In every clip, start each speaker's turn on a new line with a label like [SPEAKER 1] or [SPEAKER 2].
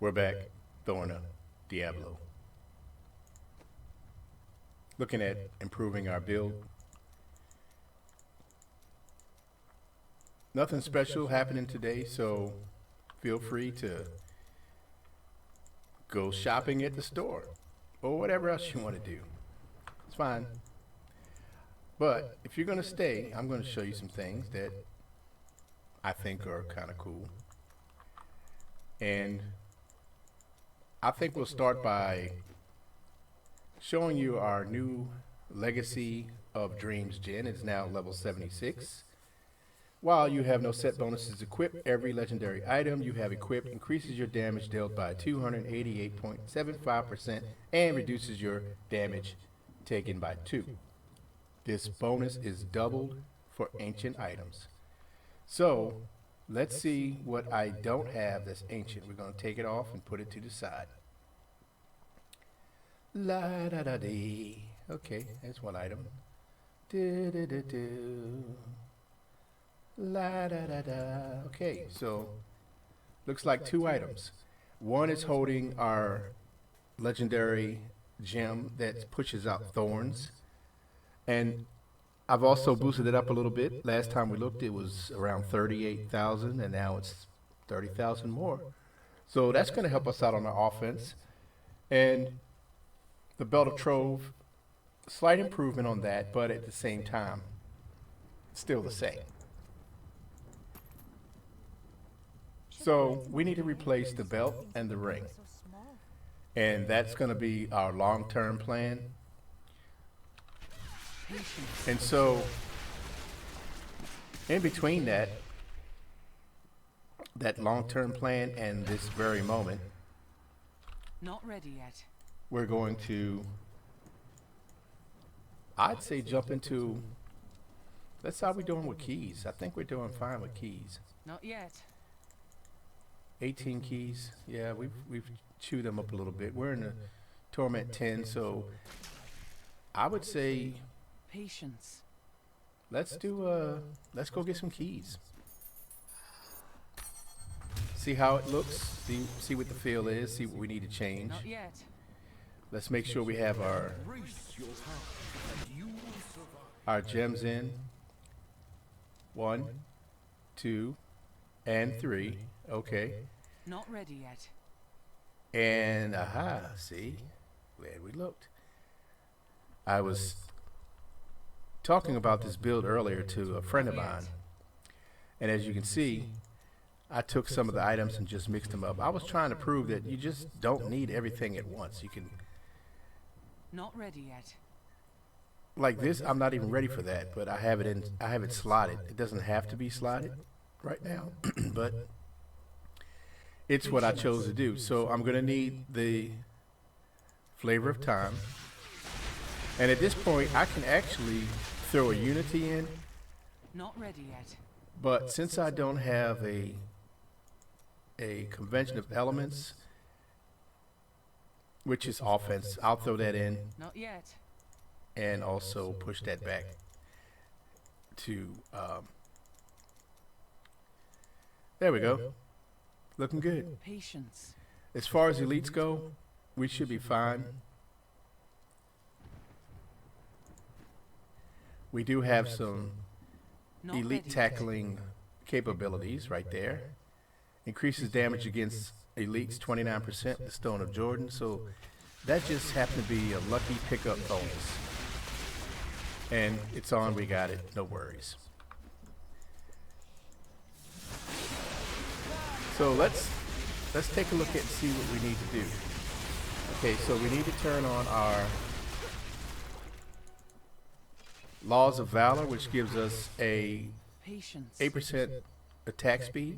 [SPEAKER 1] We're back, Thorna, Diablo. Looking at improving our build. Nothing special happening today, so feel free to go shopping at the store or whatever else you want to do. It's fine. But if you're going to stay, I'm going to show you some things that I think are kind of cool. And I think we'll start by showing you our new Legacy of Dreams gen. It's now level 76. While you have no set bonuses equipped, every legendary item you have equipped increases your damage dealt by 288.75% and reduces your damage taken by 2. This bonus is doubled for ancient items. So let's see what I don't have that's ancient. We're going to take it off and put it to the side. La da da dee. Okay, that's one item. Do do do do. La da da da. Okay, so looks like 2 items. One is holding our legendary gem that pushes out thorns, and I've also boosted it up a little bit. Last time we looked, it was around 38,000, and now it's 30,000 more. So that's going to help us out on our offense. And the Belt of Trove, slight improvement on that, but at the same time, still the same. So we need to replace the belt and the ring. And that's going to be our long-term plan. And so, in between that long-term plan and this very moment,
[SPEAKER 2] not ready yet.
[SPEAKER 1] We're going to, I'd say, jump into, that's how we're doing with keys. I think we're doing fine with keys.
[SPEAKER 2] Not yet.
[SPEAKER 1] 18 keys. Yeah, we've chewed them up a little bit. We're in the Torment 10, so I would say
[SPEAKER 2] patience.
[SPEAKER 1] Let's go get some keys. See how it looks. See what the feel is. See what we need to change.
[SPEAKER 2] Not yet.
[SPEAKER 1] Let's make sure we have our gems in. 1, 2, and 3. Okay.
[SPEAKER 2] Not ready yet.
[SPEAKER 1] And aha, see? Glad we looked. I was talking about this build earlier to a friend of mine. And as you can see, I took some of the items and just mixed them up. I was trying to prove that you just don't need everything at once. You can,
[SPEAKER 2] not ready yet.
[SPEAKER 1] like this, I'm not even ready for that, but I have it slotted. It doesn't have to be slotted right now, but it's what I chose to do. So I'm going to need the Flavor of Time. And at this point, I can actually throw a Unity in.
[SPEAKER 2] Not ready yet.
[SPEAKER 1] But since I don't have a convention of elements, which is offense, I'll throw that in.
[SPEAKER 2] Not yet.
[SPEAKER 1] And also push that back to, there we go. Looking good.
[SPEAKER 2] Patience.
[SPEAKER 1] As far as elites go, we should be fine. We do have some elite tackling capabilities right there. Increases damage against elites 29%, the Stone of Jordan. So that just happened to be a lucky pickup bonus. And it's on, we got it, no worries. So let's take a look at and see what we need to do. Okay, so we need to turn on our Laws of Valor, which gives us a 8% attack speed.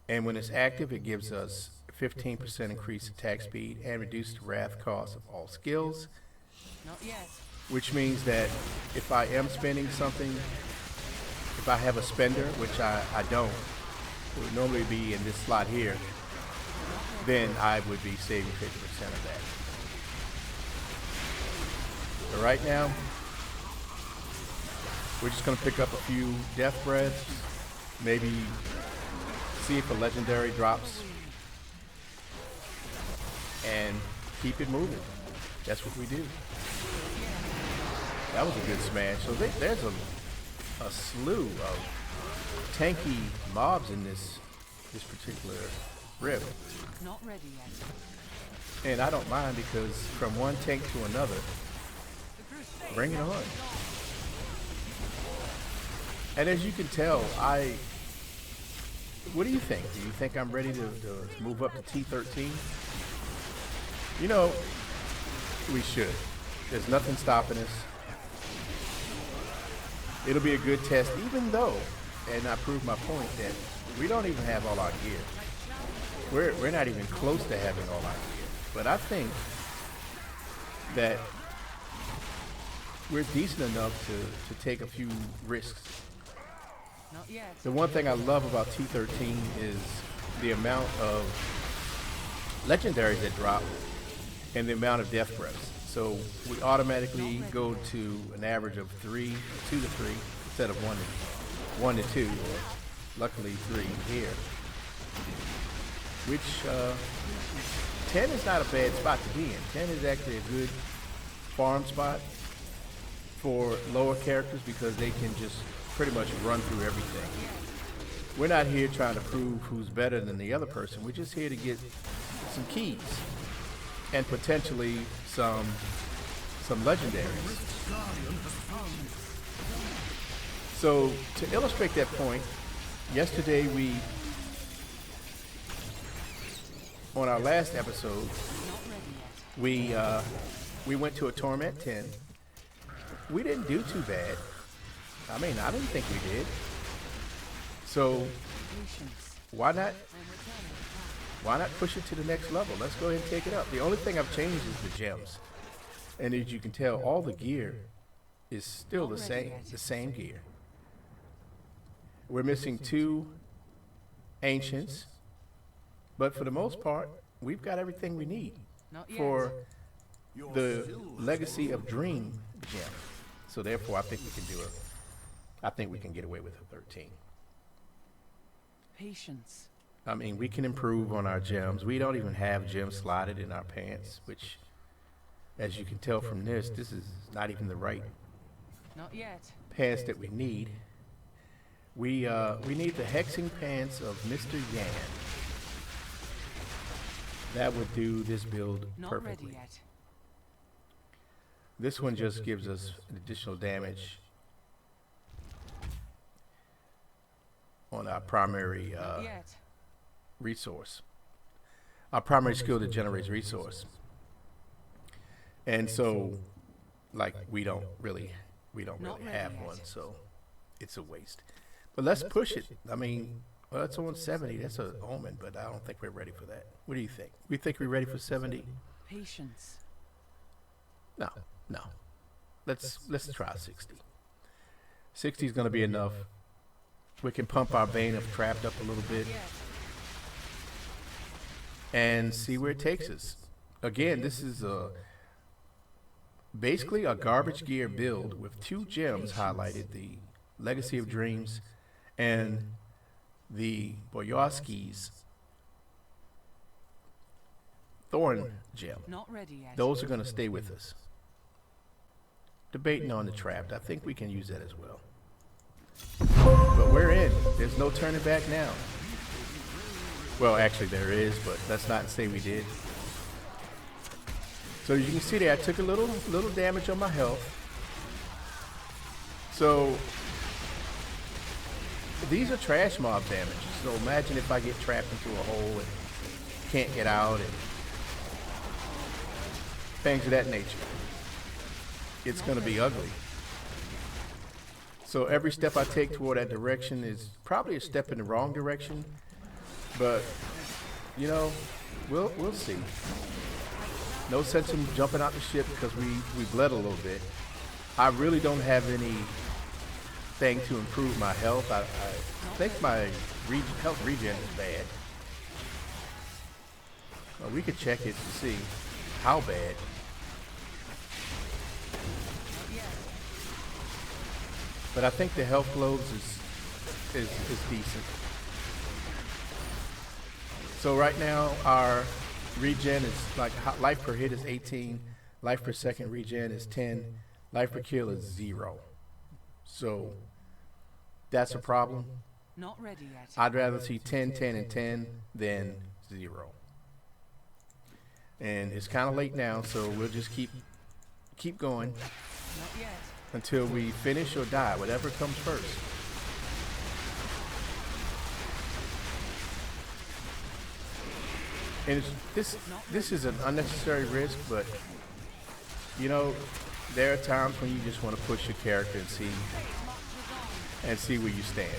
[SPEAKER 1] And when it's active, it gives us 15% increased attack speed and reduced wrath cost of all skills.
[SPEAKER 2] Not yet.
[SPEAKER 1] Which means that if I am spending something, if I have a spender, which I don't, it would normally be in this slot here, then I would be saving 50% of that. So right now, we're just going to pick up a few death breaths, maybe see if a legendary drops. and keep it moving. That's what we do. That was a good smash. So there's a slew of tanky mobs in this particular rift.
[SPEAKER 2] Not ready yet.
[SPEAKER 1] And I don't mind because from one tank to another, bring it on. And as you can tell, what do you think? Do you think I'm ready to move up to T13? You know, we should. There's nothing stopping us. It'll be a good test, even though, and I proved my point, that we don't even have all our gear. We're not even close to having all our gear. But I think that we're decent enough to take a few risks.
[SPEAKER 2] Not yet.
[SPEAKER 1] The one thing I love about T13 is the amount of legendaries that drop and the amount of death breaths. So we automatically go to an average of 2 to 3 instead of 1 to 2, or luckily 3 here. Which 10 is not a bad spot to be in. 10 is actually a good farm spot for lower characters because they can just pretty much run through everything. We're not here trying to prove who's better than the other person. We're just here to get some keys and potentially some legendaries. So to illustrate that point, yesterday on our last episode, we went to a Torment 10. We didn't do too bad. I mean, I didn't think we did. So why not push it to the next level? Let's go ahead and take it up. The only thing I've changed is the gems. And as you can tell, all the gear is still the same gear. We're missing 2 ancients, but for the most part, we've got everything we need for the Legacy of Dream gem. So therefore, I think we can do it. I think we can get away with a 13.
[SPEAKER 2] Patience.
[SPEAKER 1] I mean, we can improve on our gems. We don't even have gems slotted in our pants, which, as you can tell from this is not even the right
[SPEAKER 2] Not yet.
[SPEAKER 1] pants that we need. We need the hexing pants of Mr. Yan. That would do this build
[SPEAKER 2] Not
[SPEAKER 1] perfectly.
[SPEAKER 2] ready yet.
[SPEAKER 1] This one just gives us additional damage on our primary
[SPEAKER 2] Not yet.
[SPEAKER 1] resource. Our primary skill that generates resource. And so, like, we don't really have one, so it's a waste. But let's push it. I mean, well, it's on 70. That's an omen, but I don't think we're ready for that. What do you think? We think we're ready for 70?
[SPEAKER 2] Patience.
[SPEAKER 1] No. Let's try 60. 60 is going to be enough. We can pump our Bane of Trapped up a little bit and see where it takes us. Again, this is basically a garbage gear build with 2 gems highlighted, the Legacy of Dreams and the Boyarski's Thorn gem.
[SPEAKER 2] Not ready yet.
[SPEAKER 1] Those are going to stay with us. Debating on the Trapped, I think we can use that as well. But we're in. There's no turning back now. Well, actually there is, but let's not say we did. So you can see there, I took a little damage on my health. So these are trash mob damage. So imagine if I get trapped into a hole and can't get out and things of that nature. It's going to be ugly. So every step I take toward that direction is probably a step in the wrong direction, but you know, we'll see. No sense in jumping out the ship because we bled a little bit. I really don't have anything to improve my health. I think my health regen is bad. Well, we could check it to see how bad. But I think the health globes is decent. So right now our regen is like life per hit is 18, life per second regen is 10, life per kill is 0. So that's a problem.
[SPEAKER 2] Not ready yet.
[SPEAKER 1] I'd rather see 10, 10, and 10 than 0. And it's kind of late now, so we'll just keep going
[SPEAKER 2] Not yet.
[SPEAKER 1] until we finish or die, whatever comes first. And this is an unnecessary risk, but you know, there are times when you just want to push your character and see where you stand.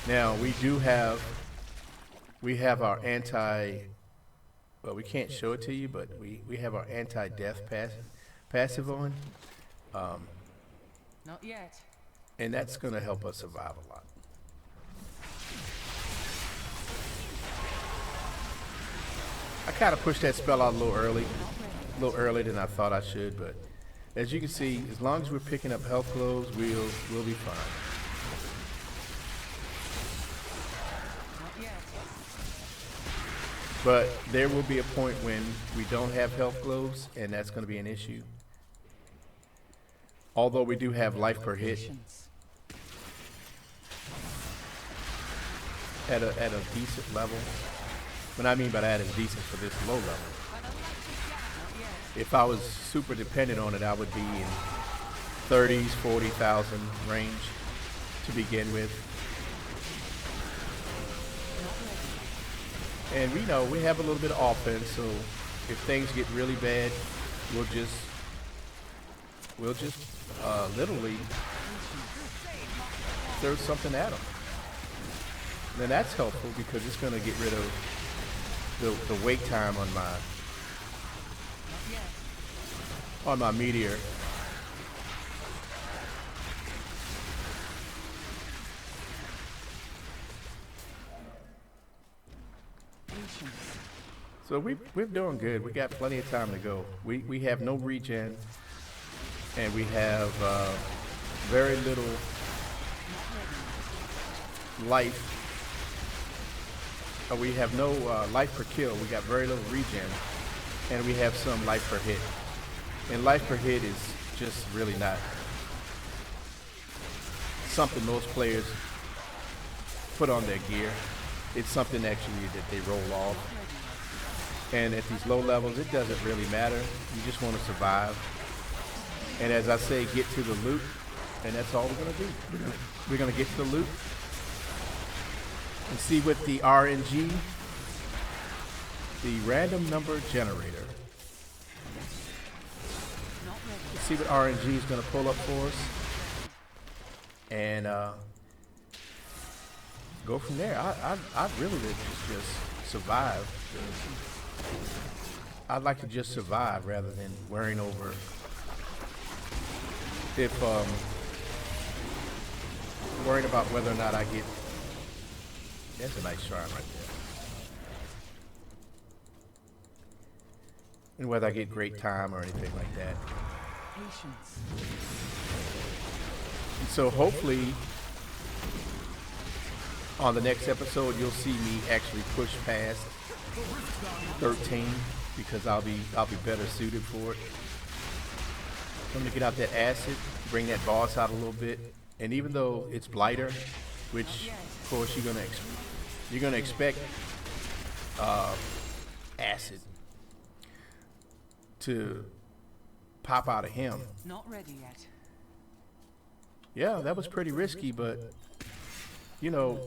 [SPEAKER 1] Now we have our well, we can't show it to you, but we have our anti-death passive on,
[SPEAKER 2] Not yet.
[SPEAKER 1] and that's going to help us survive a lot. I kind of pushed that spell out a little earlier than I thought I should, but as you can see, as long as we're picking up health glows, we'll be fine.
[SPEAKER 2] Not yet.
[SPEAKER 1] But there will be a point when we don't have health glows, and that's going to be an issue. Although we do have life per hit
[SPEAKER 2] Patience.
[SPEAKER 1] at a decent level. What I mean by that is decent for this low level.
[SPEAKER 2] Not yet.
[SPEAKER 1] If I was super dependent on it, I would be in 30s, 40,000 range to begin with.
[SPEAKER 2] Not ready.
[SPEAKER 1] And we know we have a little bit of offense, so if things get really bad, we'll just literally throw something at them. Then that's helpful because it's going to get rid of the wait time on
[SPEAKER 2] Not yet.
[SPEAKER 1] my meteor.
[SPEAKER 2] Patience.
[SPEAKER 1] So we're doing good. We got plenty of time to go. We have no regen, and we have very little life. We have no life per kill. We got very little regen, and we have some life per hit. And life per hit is just really not something most players put on their gear. It's something actually that they roll off. And at these low levels, it doesn't really matter. You just want to survive. And as I say, get to the loot, and that's all we're going to do. We're going to get to the loot and see what the RNG, the random number generator,
[SPEAKER 2] Not ready.
[SPEAKER 1] see what RNG is going to pull up for us, and go from there. I'd really like to just survive. I'd like to just survive rather than worrying over worrying about whether or not I get. That's a nice shrine right there. And whether I get great time or anything like that.
[SPEAKER 2] Patience.
[SPEAKER 1] And so hopefully on the next episode you'll see me actually push past 13 because I'll be better suited for it. I'm gonna get out that acid, bring that boss out a little bit, and even though it's blighter, which of course you're gonna expect acid to pop out of him.
[SPEAKER 2] Not ready yet.
[SPEAKER 1] Yeah, that was pretty risky, but you know,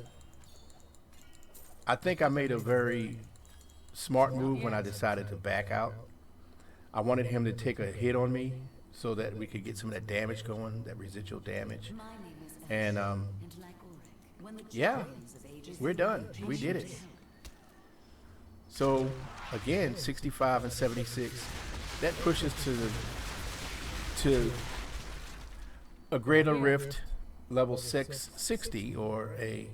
[SPEAKER 1] I think I made a very smart move when I decided to back out. I wanted him to take a hit on me so that we could get some of that damage going, that residual damage. And yeah, we're done. We did it. So again, 65 and 76. That pushes to a greater rift level 60 or a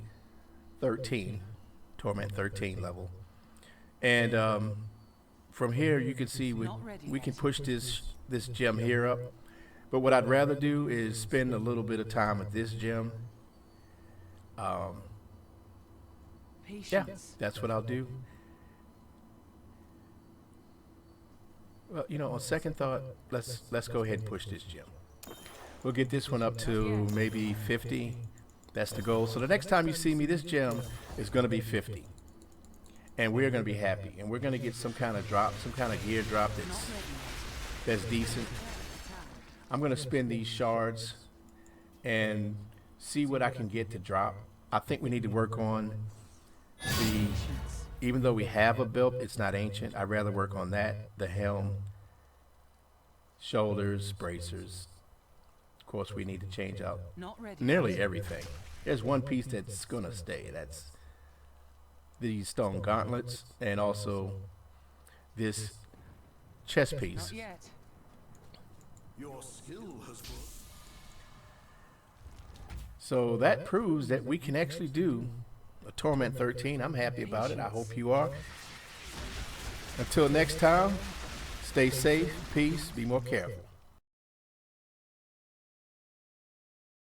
[SPEAKER 1] 13, torment 13 level. And from here you can see we can push this gem here up. But what I'd rather do is spend a little bit of time with this gem. Yeah, that's what I'll do. Well, you know, on second thought, let's go ahead and push this gem. We'll get this one up to maybe 50. That's the goal. So the next time you see me, this gem is going to be 50. And we're going to be happy. And we're going to get some kind of drop, some kind of gear drop that's decent. I'm going to spin these shards and see what I can get to drop. I think we need to work on the, even though we have a belt, it's not ancient. I'd rather work on that, the helm, shoulders, bracers. Of course, we need to change out
[SPEAKER 2] Not ready.
[SPEAKER 1] nearly everything. There's one piece that's going to stay. That's these stone gauntlets and also this chest piece.
[SPEAKER 2] Not yet.
[SPEAKER 3] Your skill has grown.
[SPEAKER 1] So that proves that we can actually do a Torment 13. I'm happy about it. I hope you are. Until next time, stay safe, peace, be more careful.